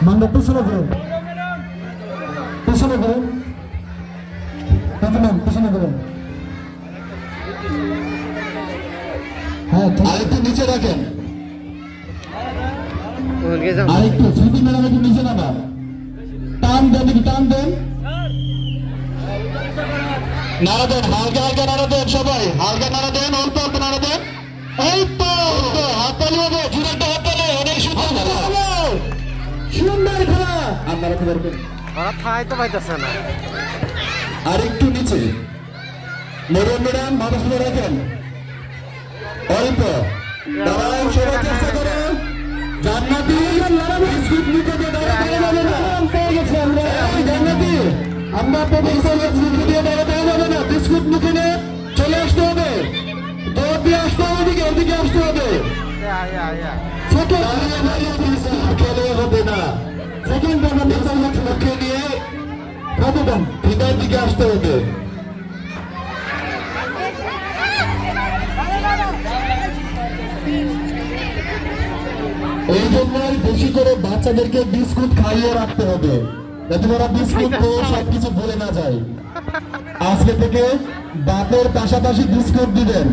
মান্ডা পিছনে ঘুরুন, পিছনে ঘুরুন, পিছনে ঘুরুন। হ্যাঁ, আরেকটু নিচে রাখেন, আরেকটু স্মৃতি ম্যাডাম একটু নিচে নামা, টান দেন, একটু টান দেন, নাড়া দেন, হালকা হালকা নাড়া দেন, সবাই হালকা নাড়া দেন, অল্প অল্প নাড়া দেন, অল্প হাততালি হবে, জোরে একটা হাততালি, অনেক সুন্দর খেলা, সুন্দর খেলা। আপনারা কি করবেন? খাই তো পাইতেছে না। আরেকটু নিচে মরুন ম্যাডাম, মানুষ ধরে রাখেন, অল্প দাঁড়াও, সবাই চেষ্টা করুন। জান্নাতি বিস্কুট নিতে দিয়ে দাঁড়াতে যাবে না, পেয়ে গেছি আমরা। জান্নাতি আমরা আপনাদের বিস্কুট দিয়ে দাঁড়াতে যাবে না, বিস্কুট মুখে নিয়ে চলে আসতে হবে, দৌড় দিয়ে আসতে হবে, ওদিকে ওদিকে আসতে হবে। ছোট খেলে হবে না, সেকেন্ড মুখে নিয়ে খাতে দেন, ভিতর দিকে আসতে হবে। এই জন্যই বেশি করে বাচ্চাদেরকে বিস্কুট খাইয়ে রাখতে হবে, যাতে ওরা বিস্কুট খেয়ে সবকিছু ভুলে না যায়। আজকে থেকে বাপের পাশাপাশি বিস্কুট দিবেন।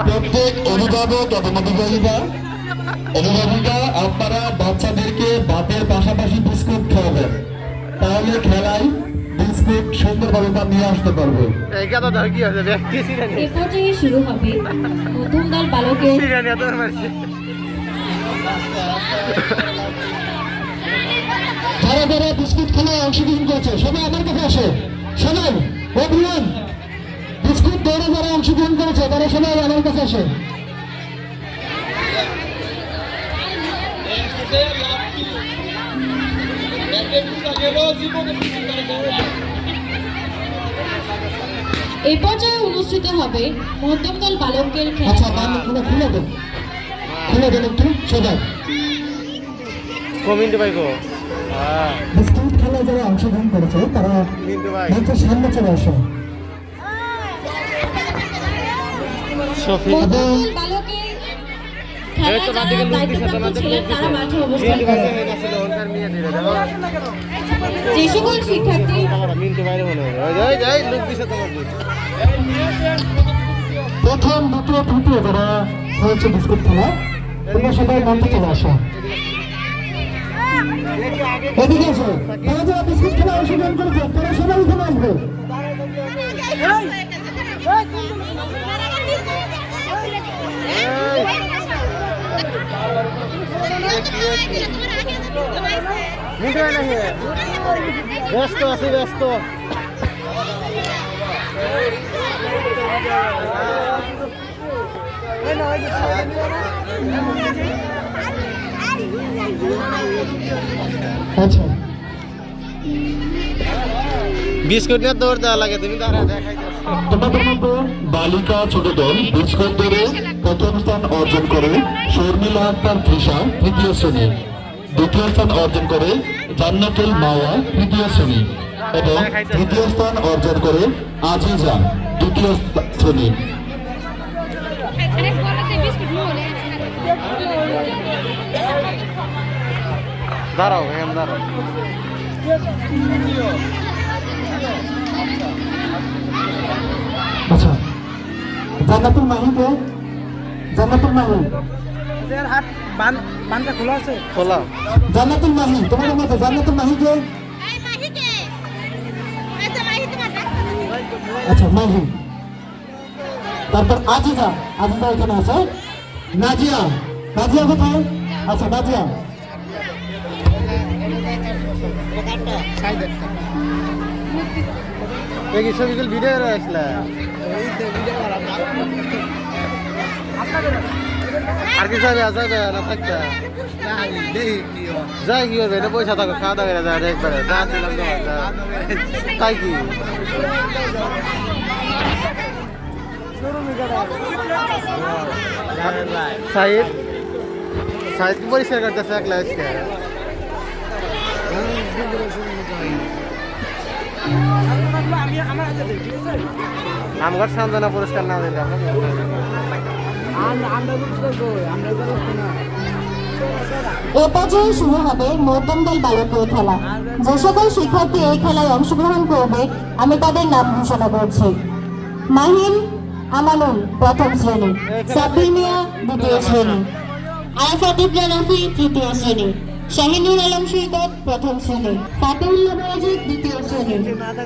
প্রত্যেক অভিভাবক এবং অভিভাবিকা আপনারা বাচ্চাদেরকে বাপের পাশাপাশি বিস্কুট খাওয়াবেন, তাহলে খেলায় বিস্কুট সুন্দরভাবে তা নিয়ে আসতে পারবে। এ পর্যায়ে শুরু হবে প্রথম দল বালকের যারা যারা বিস্কুট খেলায় অংশগ্রহণ করছে সবাই আমার কাছে আসে, সবাই অভিযান বিস্কুট দৌড়ে যারা অংশগ্রহণ করেছে তারা সবাই আমার কাছে আসে। এ পর্যায়ে অনুষ্ঠিত হবে মধ্যম দল বালকের আচ্ছা, খেলা। খুলে দেন, খুলে দেন একটু সবাই। কমিন্ট পাইবো বিস্কুট খেলায় যারা অংশগ্রহণ করেছে তারা মিন্টু ভাই মঞ্চের সামনে চলে আসে। শফিক মধ্যম দল বালকের খেলা যারা দায়িত্বপ্রাপ্ত ছিলেন তারা মাঠে অবস্থান করেন। যে সকল শিক্ষার্থী মিন্টু বাইরে মনে হয় যাই লোক দিছে তোমার প্রথম, দ্বিতীয়, তৃতীয় যারা হয়েছে বিস্কুট খেলা, তোমরা সবাই মঞ্চে চলে আসো। এদিকে এসো, তারা যারা বিস্কুট খেলা অংশগ্রহণ করেছে তারা সবাই এখানে আসবে। মিন্টু ভাই নাকি ব্যস্ত আছি ব্যস্ত আচ্ছা, বিস্কুট নিয়ে দৌড় দেওয়া লাগে তুমি তারা দেখাই তোমাদের মধ্যে বালিকা ছোট দল বিস্কুট দৌড়ে প্রথম স্থান অর্জন করে শর্মিলা আক্তার তৃষা তৃতীয় শ্রেণী, দ্বিতীয় স্থান অর্জন করে জান্নাতুল মাওয়া তৃতীয় শ্রেণী এবং তৃতীয় স্থান অর্জন করে আজিজা দ্বিতীয় শ্রেণী। দাঁড়াও এম দাঁড়াও আচ্ছা, জান্নাতুল মাহিকে, জান্নাতুল মাহি, হাত বানটা খোলা আছে খোলা জান্নাতুল মাহি তোমাদের মধ্যে জান্নাতুল মাহিকে, আচ্ছা মাহি, তারপর আজিজা, আজিজা এখানে আছে, নাজিয়া, নাজিয়া কোথায়? আচ্ছা নাজিয়া, এই ছবিগুলো ভিডিও আসলে আর কি যাবে যাবে না থাকতে যাই কি করবে এটা পয়সা থাকো খাওয়া দাওয়া করে যায় একবারে তাই কি সাহিদ সাহিদ কি পরিষ্কার করতেছে একলা আজকে আমার সান্ত্বনা পুরস্কার না দিলে আমরা এ পর্যায়ে শুরু হবে মধ্যম দল বালকের খেলা। যে সকল শিক্ষার্থী এই খেলায় অংশগ্রহণ করবে আমি তাদের নাম ঘোষণা করছি। মাহিন আমানুল প্রথম শ্রেণী, সাব্বির মিয়া দ্বিতীয় শ্রেণী, আরাফাত ইবরা রাফি তৃতীয় শ্রেণী, শাহিনুর আলম সৈকত প্রথম শ্রেণী, ফাতেউল্লাহ মজিদ দ্বিতীয় শ্রেণী,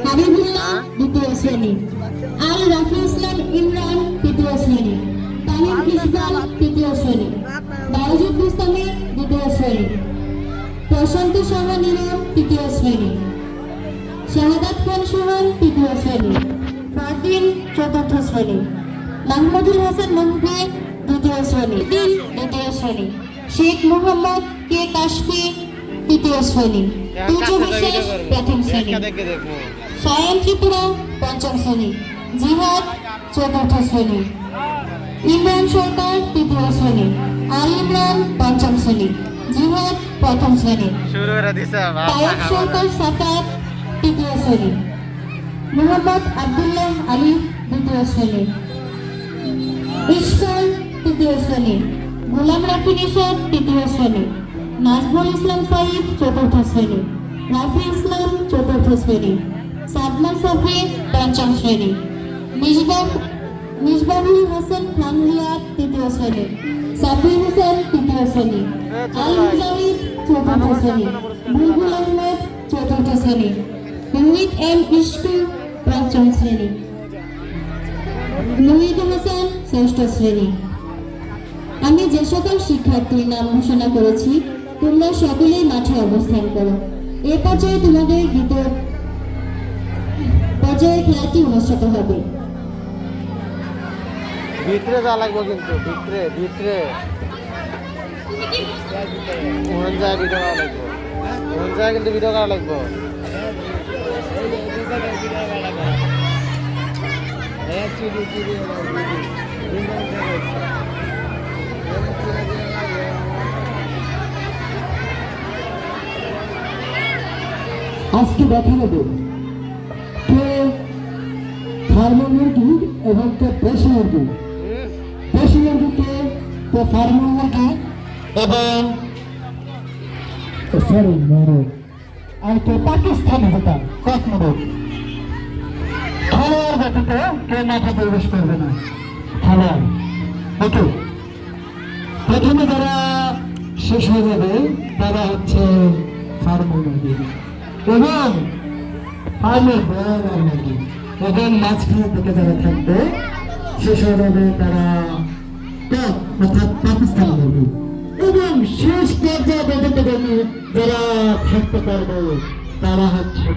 হাবিবুল্লাহ দ্বিতীয় শ্রেণী, আল রাফি ইসলাম ইমরান তৃতীয় শ্রেণী, তামিম ইকবাল তৃতীয় শ্রেণী, বারুজুদ মুস্তামি দ্বিতীয় শ্রেণী, প্রশান্ত সাহা নীরব তৃতীয় শ্রেণী, শাহাদাত খান সোহান তৃতীয় শ্রেণী, ফারদিন চতুর্থ শ্রেণী, মাহমুদুল হাসান মাহবুব দ্বিতীয় শ্রেণী, দ্বিতীয় শ্রেণী, শেখ মোহাম্মদ কে কাশফি তৃতীয় শ্রেণী, তুজো বিশ্বাস প্রথম শ্রেণী, সায়ান ত্রিপুরা পঞ্চম শ্রেণী, জিহাদ চতুর্থ শ্রেণী, ইমরান সরকার তৃতীয় শ্রেণী, আল ইমরান পঞ্চম শ্রেণী, জিহাদ প্রথম শ্রেণী, শুরু করে দিছে তায়েব সরকার সাফাত তৃতীয় শ্রেণী, মোহাম্মদ আব্দুল্লাহ আলী দ্বিতীয় শ্রেণী, ইশফাল তৃতীয় শ্রেণী, গোলাম রাফি নিশাদ তৃতীয় শ্রেণী, নাজমুল ইসলাম সাইদ চতুর্থ শ্রেণী, রাফি ইসলাম চতুর্থ শ্রেণী, সাদমান সাফি পঞ্চম শ্রেণী, মিসবাহুল হাসান খান রিয়াদ তৃতীয় শ্রেণী, সাব্বির হোসেন তৃতীয় শ্রেণী, আলম জাহিদ চতুর্থ শ্রেণী, বুলবুল আহমেদ চতুর্থ শ্রেণী, রোহিত এম ইস্কু পঞ্চম শ্রেণী, লুহিদ হাসান ষষ্ঠ শ্রেণী। আমি যে সকল শিক্ষার্থীর নাম ঘোষণা করেছি তোমরা সকলেই মাঠে অবস্থান করো। এ পর্যায়ে তোমাদের দ্বিতীয় পর্যায়ে খেলাটি অনুষ্ঠিত হবে। ভিতরে যা লাগবে কিন্তু ভিতরে ভিতরে ওখান যায় ভিডিও করা লাগবে, ওখান যায় কিন্তু ভিডিও করা লাগবে। আজকে দেখা যাবে কে ফার্মার মুরগি এবং কে দেশি মুরগি। দেশি মুরগিকে কে ফার্মার মুরগি এবং সরি মোরগ আর কে পাকিস্তানি যেটা কক মোরগ। খেলোয়াড় ব্যতীত কে মাঠে প্রবেশ করবে না। খেলোয়াড় ওকে, প্রথমে যারা শেষ হয়ে যাবে তারা হচ্ছে ফার্মার মুরগি এবং ফার্মের বড় মুরগি এবং মাঝখানে থেকে যারা থাকবে শেষ হয়ে যাবে তারা কক অর্থাৎ পাকিস্তানি মুরগি এবং শেষ পর্যায়ে পর্যন্ত যারা থাকতে পারবে তারা হচ্ছে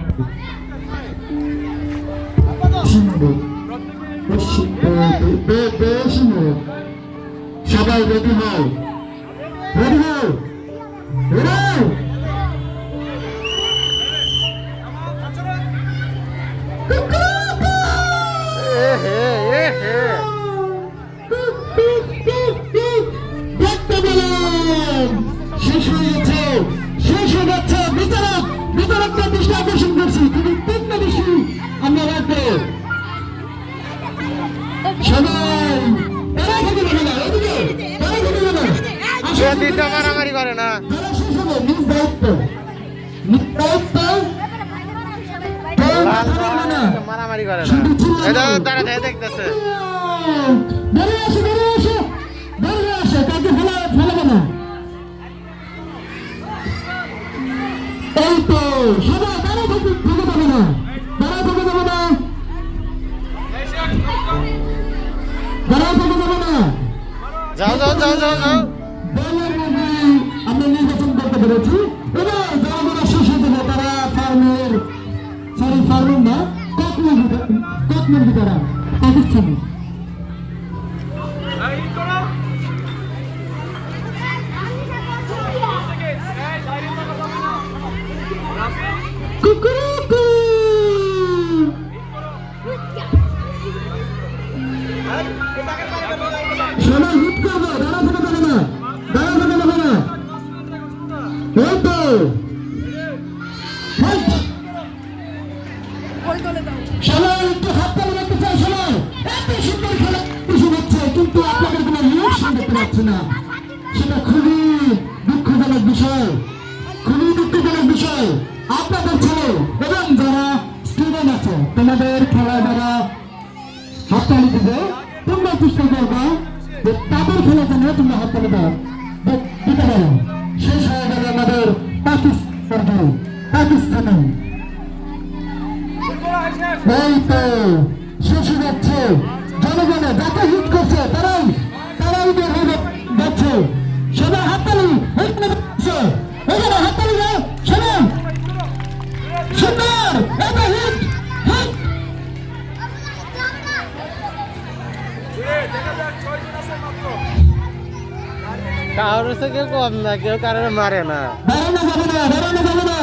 সবাই রেডি হও, রেডি হও, রেডি হও। দেখতে পেলাম শেষ হয়ে যাচ্ছে, শেষ হয়ে যাচ্ছে। বিতরককে দৃষ্টি আকর্ষণ করছি, কিন্তু তিনটা বেশি আমরা রাখবো। সবাই তারা থেকে যাবে না, এদিকে তারা থেকে যাবে তিনটা মারামারি করে না, তারা শেষ হবে নিজ দায়িত্ব, নিজ দায়িত্ব। মারামারি করে না, এটা তারা দেখতেছে। বেরিয়ে আসে, বেরিয়ে আসে, বেরিয়ে আসে, কাউকে ফেলাবে না। এই তো সবাই দাঁড়া থেকে যাবে না, দাঁড়া থেকে যাবে না, দাঁড়া থেকে যাবে না। যাও যাও যাও যাও যাও। দলের মধ্যে আমরা নির্বাচন করতে পেরেছি। এবার যারা যারা শেষ হয়ে যাবে তারা ফার্মের না কক মুরগি তারা পাকিস্তানি। কুকুরুকু সবাই হিট করবো, দাঁড়া থেকে যাবে না, দাঁড়া থেকে যাবে না। এই তো সবাই একটু হাত তালি রাখতে চাই। সবাই এত সুন্দর খেলা খুশি হচ্ছে, কিন্তু আপনাদের কোনো রিয়াকশন দেখতে পাচ্ছি না, সেটা খুবই দুঃখজনক খুবই দুঃখজনক বিষয় আপনাদের ছেলে এবং যারা স্টুডেন্ট আছে তোমাদের খেলা যারা হাততালি দিবে তোমরা চেষ্টা করবে যে তাদের খেলা যেন তোমরা হাততালি দাও দিতে পারো। শেষ হয়ে গেল আমাদের পাকিস্তানি এই তো শেষ হয়ে যাচ্ছে। জনগণে যাকে হিট করছে তারাই বের হয়ে যাচ্ছে। সবাই হাততালি এখানে হাততালি দাও সবাই। সুন্দর এটা হিট হিট। কারোর থেকে কম না, কেউ কারোর মারে না। দাঁড়ানো যাবে না, দাঁড়ানো যাবে না।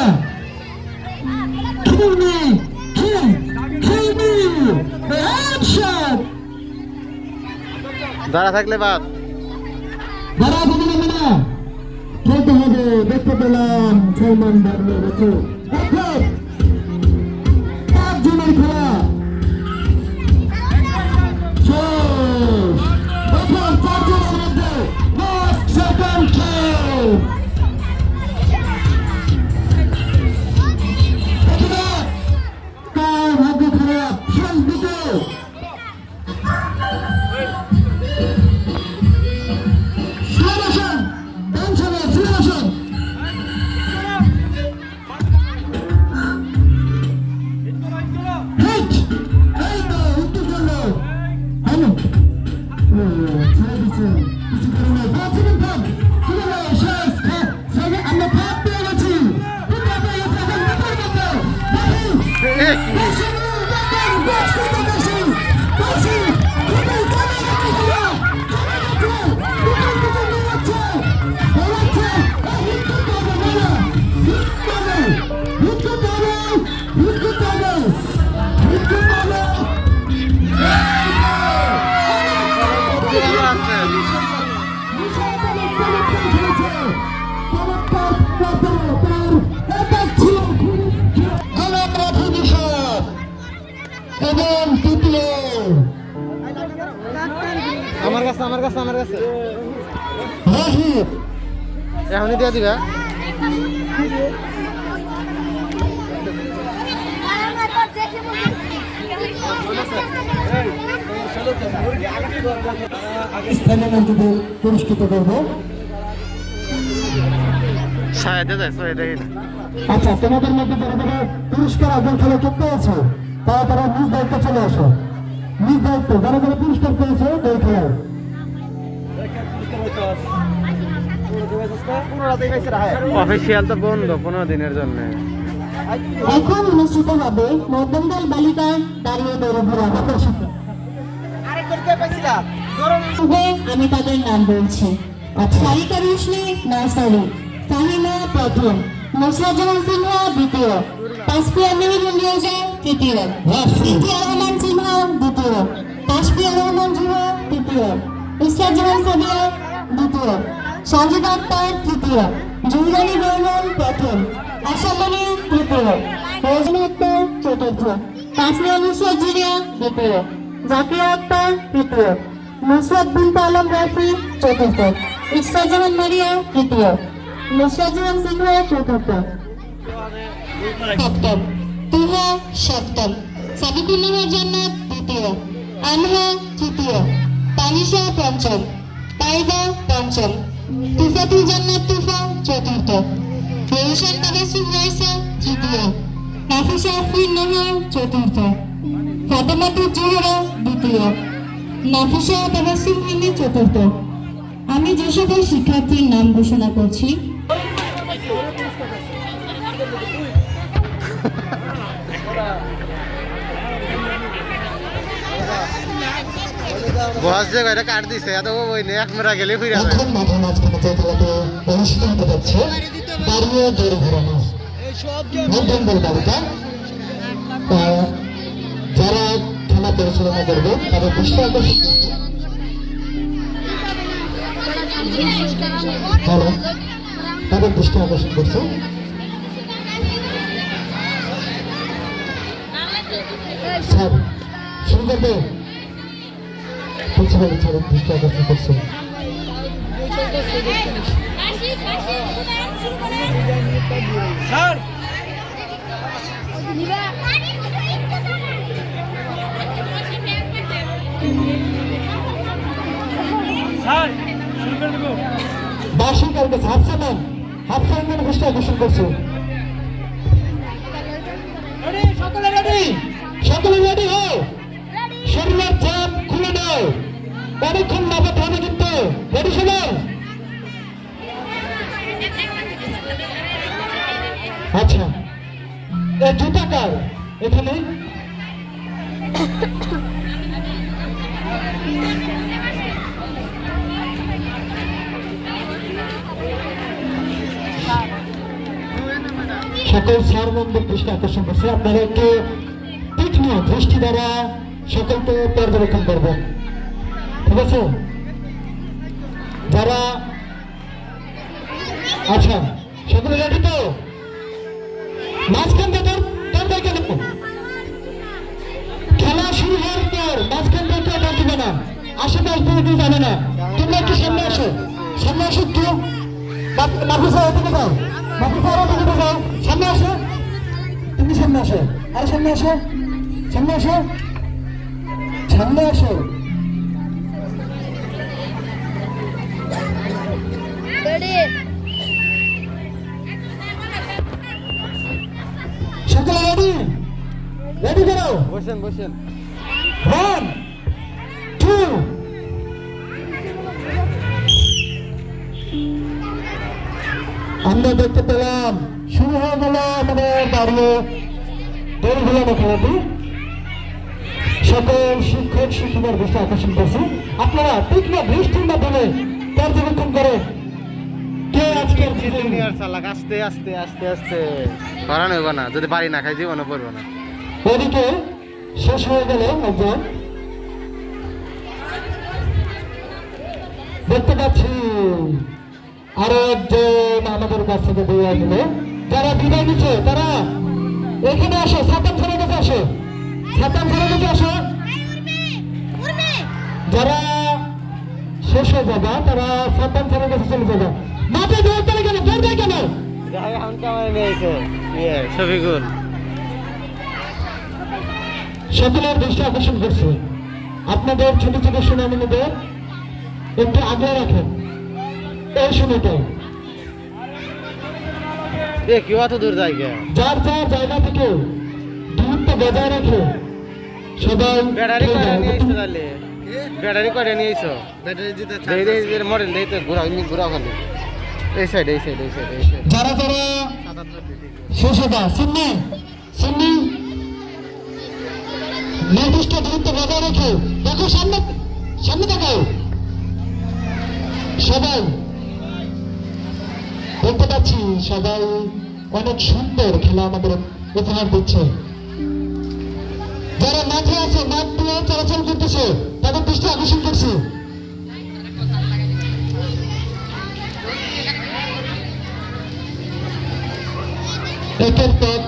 Kill me! Kill me! Headshot! যারা থাকলে বাদ। দাঁড়া যাবে না। খেলতে হবে। দেখতে পেলাম সালমান বাবু রয়েছে। দেখো 5 জনের খেলা শেষ। দেখো 4 জনের মধ্যে last second kill. কার ভাগ্য খারাপ শেষ দিকে আমার কাছে এখনই দিয়ে দিবা। স্থানীয় মন্ত্রীদের পুরস্কৃত করবো। আচ্ছা তোমাদের মধ্যে যারা পুরস্কার অর্জন খেলে চোখ পেয়েছে তারা নিজ দায়িত্বে চলে আসো। নিজ দায়িত্ব যারা পুরস্কার পেয়েছে এই খেলায় অফিসিয়াল তো বন্ধ 15 দিনের জন্য। এখন অনুষ্ঠিত হবে মধ্যমদল বালিকার দাঁড়িয়ে দৌড় ঘোরা প্রদর্শনী। আমি তাদের নাম বলছি। সারিকা রোশনি নার্সারি, ফাহিমা প্রথম, নুসরাত জাহান সিনহা দ্বিতীয়, তাসফিয়া মেহরুন রিয়াজা তৃতীয়, সিথিয়া রহমান সিনহা দ্বিতীয়, তাসফিয়া রহমান জুহা তৃতীয়, ইসরাত জাহান সাদিয়া দ্বিতীয়, সাজিদা আক্তার তৃতীয়, জুলজানি রহমান প্রথম, আশামণি তৃতীয়, রোজনা আক্তার চতুর্থ, তাসমিয়া নুসরাত জুনিয়া দ্বিতীয়, জাকিয়া আক্তার তৃতীয়, নুসরাত বিনতে আলম রাফি চতুর্থ, ইসরাত জাহান মারিয়া তৃতীয়, নুসরাত জাহান সিনহা চতুর্থ, সপ্তম, তুহা সপ্তম, সাবিকুল্লাহ জান্নাত দ্বিতীয়, আনহা তৃতীয়, তানিশা পঞ্চম, তাইবা পঞ্চম, তুফাতুল জান্নাত তুফা চতুর্থ, রৌশন তাবাসসুম রাইসা তৃতীয়, নাফিসা আফরিন নাহার চতুর্থ, ফাতেমাতুজ জোহরা দ্বিতীয়, নাফিসা তাবাসসুম হিন্দি চতুর্থ। আমি যে সকল শিক্ষার্থীর নাম ঘোষণা করছি বস যে কয়টা কাট দিছে এত ওই নে এক মেরা গেলে ফিরে যাবে। এখন মাঠে মাঝখানে যে খেলাটি অনুষ্ঠিত হতে যাচ্ছে দাঁড়িয়ে দৌড় ঘোরানো মধ্যমদল বালিকা। যারা খেলা পরিচালনা করবে তাদের দৃষ্টি আকর্ষণ করছে। হ্যালো, তাদের দৃষ্টি আকর্ষণ করছে। স্যার শুরু করবে প্রিন্সিপাল স্যারের দৃষ্টি আকর্ষণ করছে। বার্ষিক কার কাছে হাফ সামান গোষ্ঠী আকর্ষণ করছে। সকলে রেডি হও, শরীরের চাপ খুলে নাও, অনেকক্ষণ মাথা থামে কিন্তু রেডি সবাই। আচ্ছা, এই জুতা কার এখানে? সকল সারমন্দির দৃষ্টি আকর্ষণ করছে। আপনারা একটু তীক্ষ্ণ দৃষ্টি দ্বারা সকলকে পর্যবেক্ষণ করবেন, ঠিক আছে? যারা আচ্ছা, সকলে রেডি তো? মাঝখান থেকে কেন খেলা শুরু হওয়ার পর মাঝখান থেকে ডর দিবে না, আশেপাশ কেউ জানে না। তোমরা একটু সামনে আসো, একটু মাফিসা ওদিকে যাও, সামনে আসো, তুমি সামনে আসো, আরে সামনে আসো, সকলে রেডি করো। বসেন 1 2 আমরা দেখতে পেলাম শুরু হয়ে গেল আমাদের দাঁড়িয়ে দৌড় ভুলানো খেলাটি। সকল শিক্ষক শিক্ষিকার দৃষ্টি আকর্ষণ করছি। আপনারা তীক্ষ্ণ দৃষ্টির মাধ্যমে পর্যবেক্ষণ করেন কে আজকের সিনিয়র চালাক। আস্তে করানো হইব না, যদি বাড়ি না খাই জীবনে পড়বো না। ওদিকে শেষ হয়ে গেল একজন, দেখতে পাচ্ছি আরো একজন আমাদের কাছ থেকে বিদায় নিল। যারা বিদায় নিচ্ছে তারা এখানে আসো, সাতাম ছাড়ার কাছে আসো, যারা শেষ হয়ে যাবে তারা সাতাম ছাড়ার কাছে চলে যাবে। মাঠে দৌড় কেন দৌড় দেয় কেন? শফিকুল সকলের দৃষ্টি আকর্ষণ করছে। আপনাদের ছোট ছোট সুনামীদের একটু আগে রাখেন এই সময়টায়। কেউ এত দূর যায় যার জায়গা থেকে দূরত্ব বজায় রাখে সবাই। ব্যাটারি কয়টা নিয়ে এসো? মডেল দেই তো ঘুরা খালি এই সাইড। যারা শেষ হবে সিন্নি নির্দিষ্ট দূরত্ব বজায় রেখে দেখো, সামনে দেখাও। সবাই দেখতে পাচ্ছি সবাই অনেক সুন্দর খেলা আমাদের উপহার দিচ্ছে। যারা মাঠে আছে, মাঠ দিয়ে চলাচল করতেছে, তাদের দৃষ্টি আকর্ষণ করছে। একের পর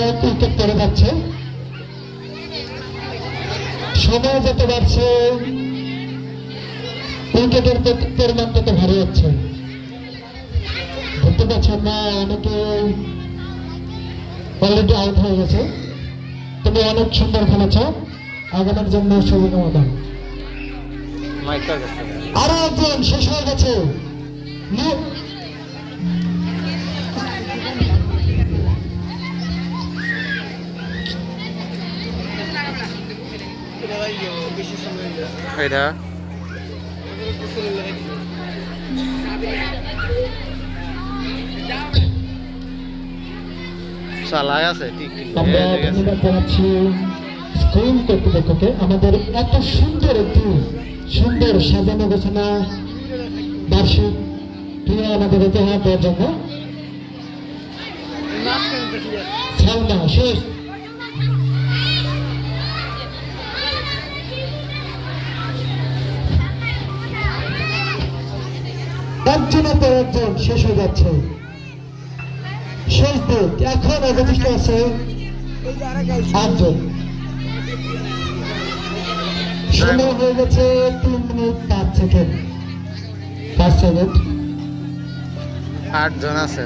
এক উইকেট পড়ে যাচ্ছে, সময় যেতে পারছে, উইকেটের পরিমাণ তত ভারী হচ্ছে। দেখতে পাচ্ছেন না, অনেকে অলরেডি আউট হয়ে গেছে। তুমি অনেক সুন্দর খেলেছ, আগামীর জন্য শুভকামনা। আরো একজন শেষ হয়ে গেছে। চালাই আছে ঠিক। আমরা ধন্যবাদ জানাচ্ছি স্কুল কর্তৃপক্ষকে আমাদের এত সুন্দর সাজানো গোছানো বার্ষিক ক্রিয়া আমাদের উপহার দেওয়ার জন্য। সালমা শেষ। একজনের পর একজন শেষ হয়ে যাচ্ছে। শেষ দিক এখন অবশিষ্ট আছে 8 জন। সময় হয়ে গেছে 3 মিনিট 5 সেকেন্ড। 8 জন আছে।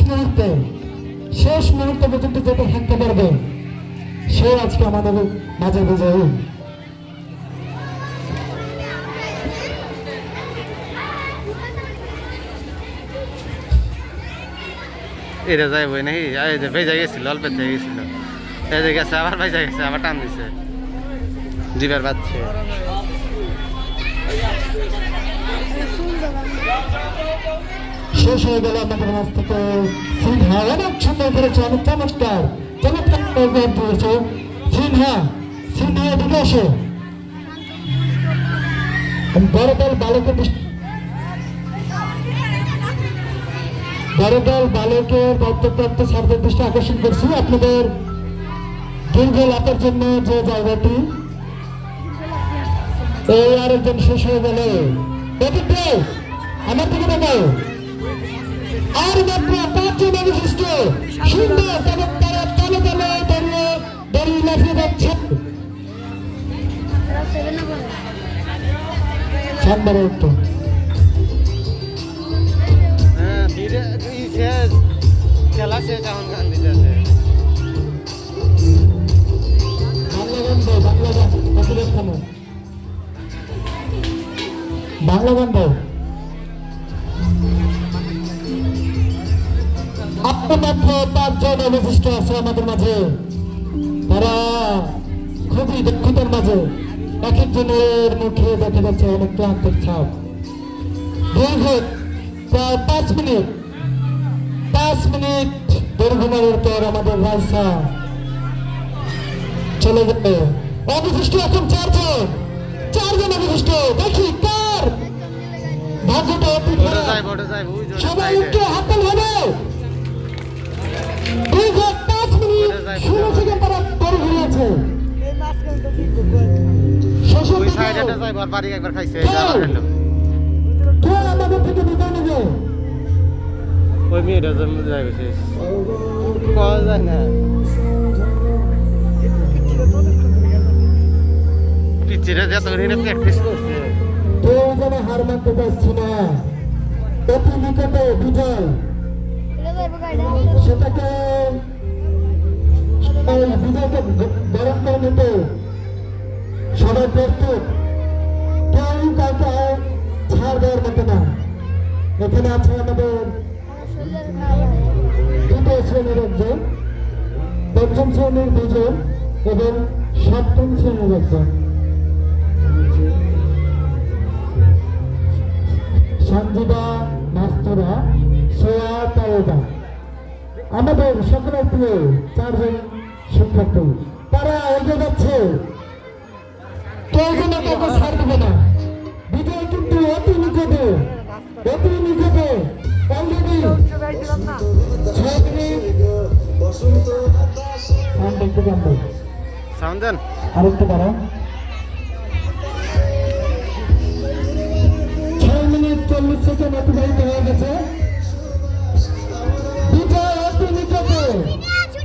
মুহূর্তে শেষ মুহূর্ত পর্যন্ত যেটা থাকতে পারবে সে আজকে আমাদের মাঝে বিজয়ী। এটা যাই বই নাকি এই যে ভেজা গেছিল অল্প থেকে গেছিল এই যে গেছে আবার ভেজা গেছে আবার টান দিছে জিবার বাচ্চা শেষ হয়ে গেল আমাদের মাঝ থেকে সিনহা অনেক সুন্দর করেছে, অনেক চমৎকার চমৎকার প্রোগ্রাম দিয়েছে সিনহা। সিনহা এদিকে আসে। বড় দল বালকের দায়িত্বপ্রাপ্ত স্যারদের দৃষ্টি আকর্ষণ করছি আপনাদের দীর্ঘ লাভের জন্য যে জায়গাটি এই আরেকজন শেষ হয়ে গেল। আমার দিকে দেখাও আর মাত্র 5 জন বিশিষ্ট সুন্দর তারা তলে তলে দাঁড়িয়ে লাফিয়ে যাচ্ছে। সামনে একটু খেলা শেষ এখন গান দিতেছে বাংলা গান দাও। মাত্র 5 জন অবশিষ্ট আছে আমাদের মাঝে, তারা খুবই দক্ষতার মাঝে এক একজনের মুখে দেখা যাচ্ছে অনেক ক্লান্তির ছাপ। দীর্ঘ প্রায় 5 মিনিট দীর্ঘমের পর আমাদের রাইসা চলে যাবে। অবশিষ্ট এখন 4 জন অবশিষ্ট। দেখি কার ভাগ্যটা সবাই একটু হাততালি হবে। দীর্ঘ 5 মিনিট 16 সেকেন্ড তারা দৌড় ঘুরিয়েছে। কে আমাদের থেকে বিদায় নেবে? ওই মেয়েটা জন্ম যাবে শেষ পাওয়া যায় না পিচিরা যত প্র্যাকটিস করছে কেউ যেন হার মানতে পারছি না। অতি নিকটে বিজয় সেটাকে বিজয়কে বরণ করে নিতে সবাই প্রস্তুত। কেউ কাউকে ছাড় দেওয়ার মতো না। এখানে আছে আমাদের 2 শ্রেণীর একজন, 5ম শ্রেণীর 2 জন এবং 7ম শ্রেণীর একজন। সঞ্জিদা মাস্তুরা সোয়া তাওবা আমাদের সকলের প্রিয় 4 জন শিক্ষার্থী, তারা এগিয়ে যাচ্ছে। কেউ যেন কাউকে ছাড় দেবে না। বিজয় কিন্তু অতি নিকটে অলরেডি 6 মিনিট সাউন্ড দেন আরেকটু দাঁড়াও। 6 মিনিট 40 সেকেন্ড অতিবাহিত হয়ে গেছে। বিজয় অতি নিকটে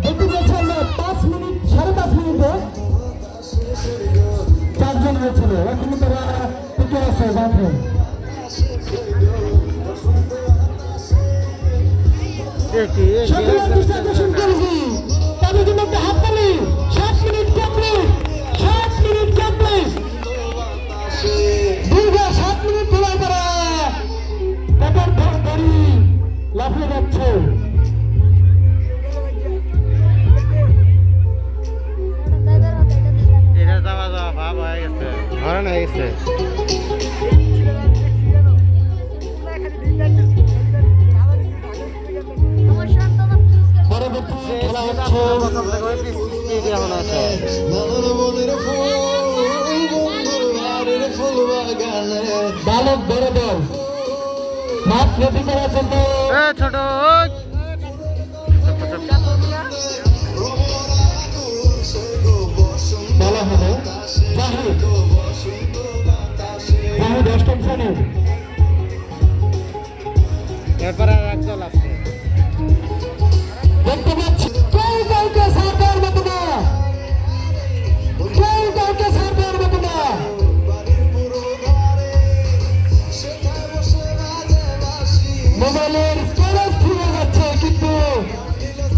দেখতে পাচ্ছি আমরা 5 মিনিট 5.5 মিনিটে 4 জন হয়েছিল। এখন তারা টিকে আছে বাঁধে। সকলের দৃষ্টি আকর্ষণ করেছি তাদের জন্য একটা হাততালি। 7 মিনিট কমপ্লিট দীর্ঘ 7 মিনিট ধরে তারা পেটের দড়ি লাফিয়ে যাচ্ছে। এটা যাওয়া ভাব হয়ে গেছে ধরেন হয়ে গেছে পরবর্তী খেলা হচ্ছে কেমন আছে বালক বড় দল মাঠ রেডি করার জন্য ছোট বলা হলো জাহিদ 8ম শ্রেণীর। এরপরে আর এক দল আছে দেখতে পাচ্ছি কেউ কাউকে ছাড় দেওয়ার মতো না। মোবাইলের স্টোরেজ ফুলে যাচ্ছে, কিন্তু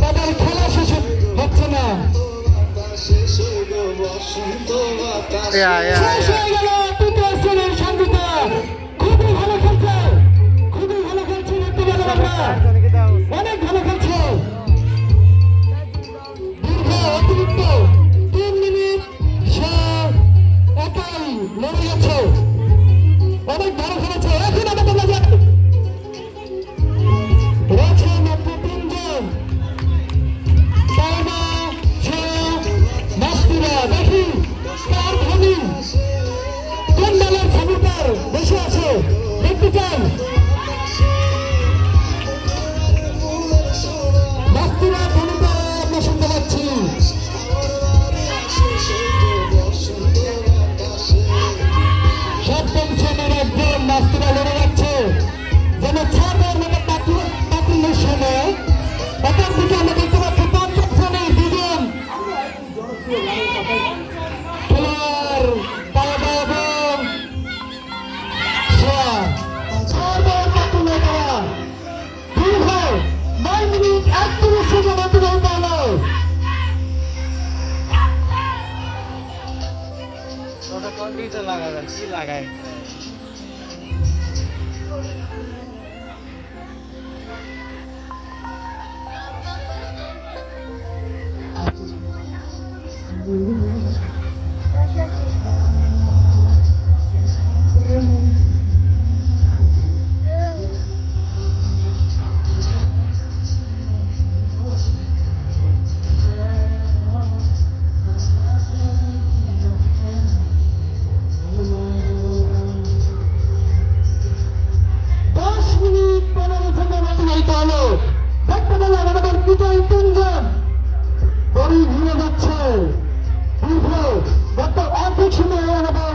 তাদের খেলা শেষ হচ্ছে না। শেষ হয়ে গেল তৃতীয় শ্রেণীর সঙ্গীতা। খুবই ভালো খেলছে, খুবই ভালো খেলছে, দেখতে পেলাম আমরা। অনেক ভালো খেলছে। দীর্ঘ অতিরিক্ত 3 মিনিট সে একাই লড়ে গেছে। অনেক ভালো খেলেছে। এখন আমাদের নজর রয়েছে মাত্র 3 জন। তাইবা, ছেড়া, মাস্তুরা। দেখি কার ধনী কোন দলের সাপোর্টার বেশি আছে, দেখতে চাই। মাস্তুরা ধনীটা আমরা শুনতে পাচ্ছি। সপ্তম শ্রেণীর একজন মাস্তুরা লড়ে যাচ্ছে, যেন ছাড়ের মতো পাতিলের সময়। অপর দিকে আমরা দেখতে পাচ্ছি পঞ্চম শ্রেণীর 2 জন খেলোয়াড় তাইবা এবং ছেড়া। ছাড়ের পাতিলে তারা দীর্ঘ 9 মিনিট 31 সেকেন্ড অতিবাহিত হলো। লাগাবেন কি লাগায় দেখতে পেলাম আমাদের বিজয়ী 3 জন দড়ি ভেঙে যাচ্ছে। দীর্ঘ গত অর্ধেক সময় আমাদের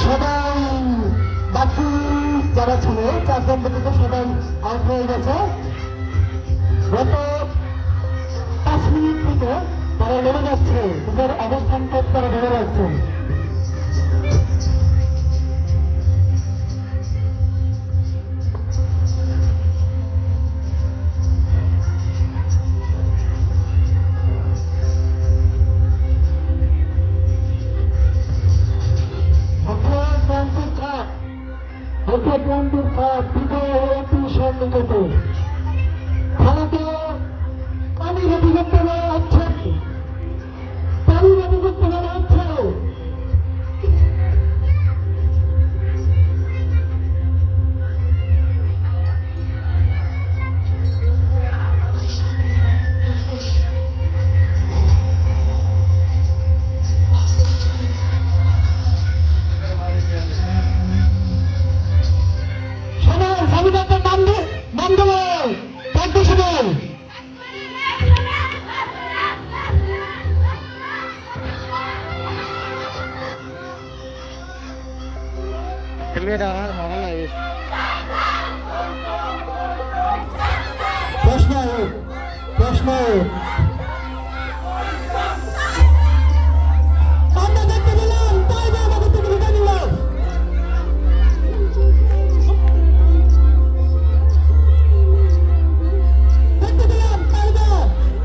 সবাই বাকি যারা ছিল 4 জন ব্যতীত সবাই আউট হয়ে গেছে। গত 5 মিনিট থেকে তারা লড়ে যাচ্ছে, নিজের অবস্থানকে তারা ধরে রাখছে। খেলাতে পানির অভিযুক্ত বলা হচ্ছে, পানির অভিযুক্ত বলা হচ্ছে। স্বামীদের নাম দেবো থাকবে সবাই। মেয়েটা ভালো লাগে প্রশ্ন আমরা দেখতে পেলাম তাইবা আমাদের থেকে বিদায় নিল। দেখতে পেলাম তাইবা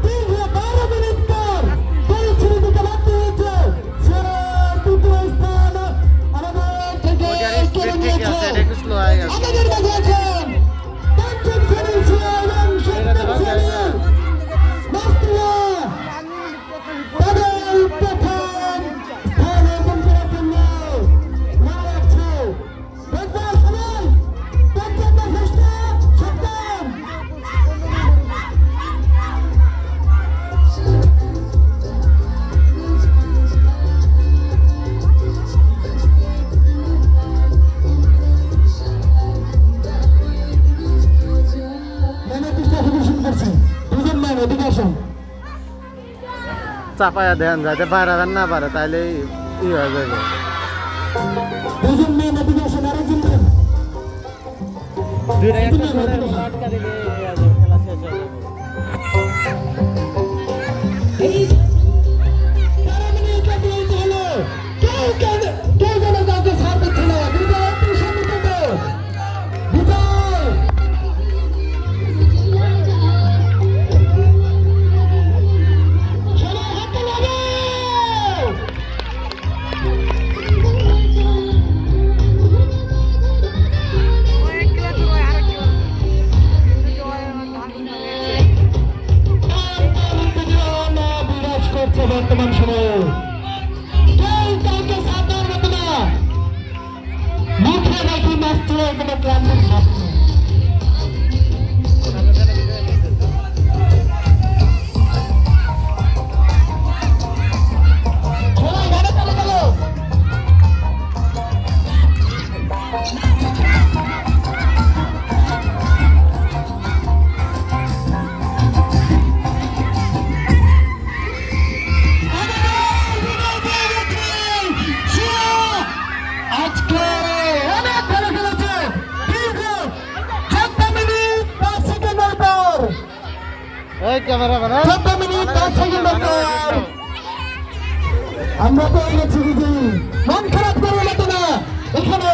দীর্ঘ 12 মিনিট পর পরিচ্ছন্ন দিতে বাধ্য হয়েছে। সেরার তৃতীয় স্থান আমাদের থেকে কেড়ে নিয়েছে। আমাদের মাঝে আছেন পঞ্চম শ্রেণীর ছেড়া এবং সপ্তম শ্রেণীর মাস্তুরা। তাদের প্রথম স্থান অর্জন করার জন্য লড়ে যাচ্ছে। দেখবার সময় পঞ্চম বা ষষ্ঠ সপ্তম। চাপায়া দেন যাতে বাড়াবেন না পারে তাইলে ই হয়ে যাবে। দুজন মেয়ে নেভিগেশন আরেকজন মেয়ে। দুইটা একটা করে আটকা দিলে খেলা শেষ হয়ে যাবে। কেউ যেন কাউকে ছাড় দিচ্ছে না। বিজয় রাষ্ট্রীয় এখানে ক্লান্তির লক্ষ্য খেলা গাড়ি চালু করো আজকে অনেক ভালো খেলেছে দীর্ঘ 14 মিনিট 10 সেকেন্ডের পর ওই ক্যামেরা বানা 14 মিনিট 10 সেকেন্ডের পর আমরা তো এনেছি বুঝি মন খারাপ করে মতো না এখানে